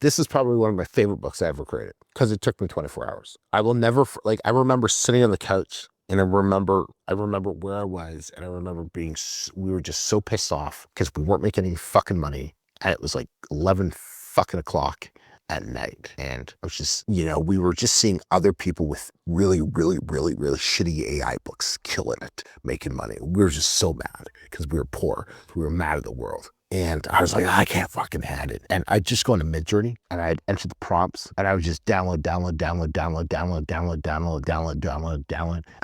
This is probably one of my favorite books I ever created because it took me 24 hours. I will never, like, I remember sitting on the couch and I remember where I was, and I remember we were just so pissed off because we weren't making any fucking money. And it was like 11 fucking o'clock at night. And I was just, we were just seeing other people with really, really, really, really shitty AI books killing it, making money. We were just so mad because we were poor. We were mad at the world. And I was like, I can't fucking have it. And I'd just go into Midjourney and I'd enter the prompts and I would just download.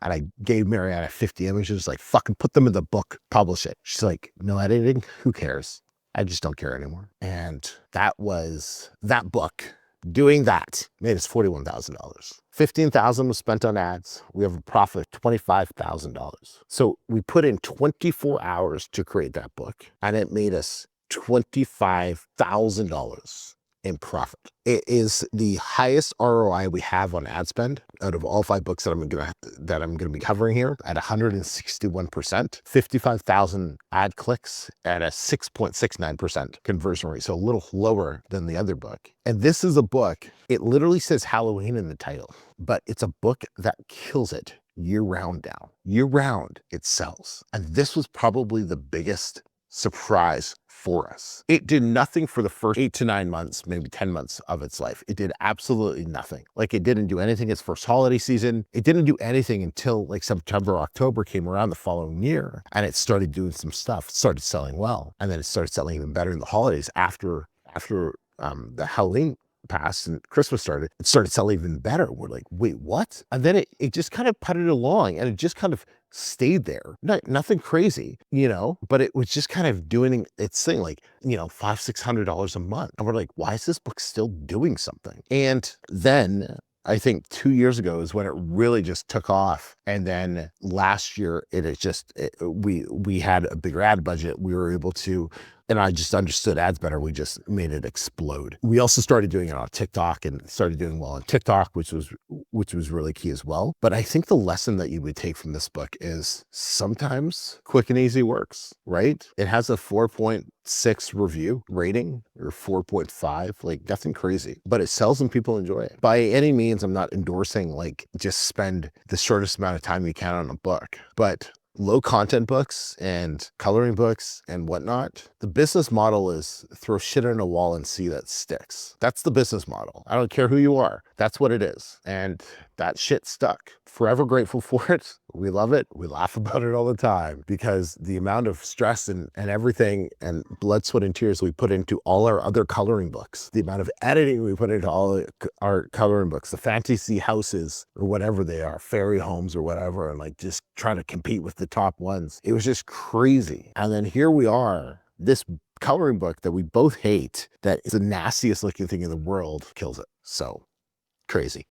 And I gave Mariana 50 images, like, fucking put them in the book, publish it. She's like, no editing, who cares? I just don't care anymore. And that book, doing that made us $41,000. $15,000 was spent on ads. We have a profit of $25,000. So we put in 24 hours to create that book, and it made us $25,000 in profit. It is the highest ROI we have on ad spend out of all 5 books that I'm gonna be covering here, at 161%, 55,000 ad clicks at a 6.69% conversion rate, so a little lower than the other book. And this is a book, it literally says Halloween in the title, but it's a book that kills it year round now. Year round, it sells. And this was probably the biggest surprise for us. It did nothing for the first 8 to 9 months, maybe 10 months of its life. It did absolutely nothing. Like, it didn't do anything its first holiday season. It didn't do anything until like September, October came around the following year, and it started doing some stuff, started selling well. And then it started selling even better in the holidays after the Halloween passed and Christmas started. It started selling even better. We're like, wait, what? And then it just kind of putted along, and it just kind of stayed there. Nothing crazy, but it was just kind of doing its thing, like, $500-600 a month. And we're like, why is this book still doing something? And then I think 2 years ago is when it really just took off. And then last year, we had a bigger ad budget. We were able to, and I just understood ads better. We just made it explode. We also started doing it on TikTok and started doing well on TikTok, which was really key as well. But I think the lesson that you would take from this book is sometimes quick and easy works, right? It has a 4.6 review rating, or 4.5, like nothing crazy, but it sells and people enjoy it. By any means, I'm not endorsing like just spend the shortest amount of time you can on a book, but low content books and coloring books and whatnot, the business model is throw shit on a wall and see that sticks. That's the business model. I don't care who you are. That's what it is. And that shit stuck. Forever grateful for it. We love it. We laugh about it all the time, because the amount of stress and everything and blood, sweat, and tears we put into all our other coloring books, the amount of editing we put into all our coloring books, the fantasy houses or whatever they are, fairy homes or whatever, and like just trying to compete with the top ones. It was just crazy. And then here we are, this coloring book that we both hate, that is the nastiest looking thing in the world, kills it. So crazy.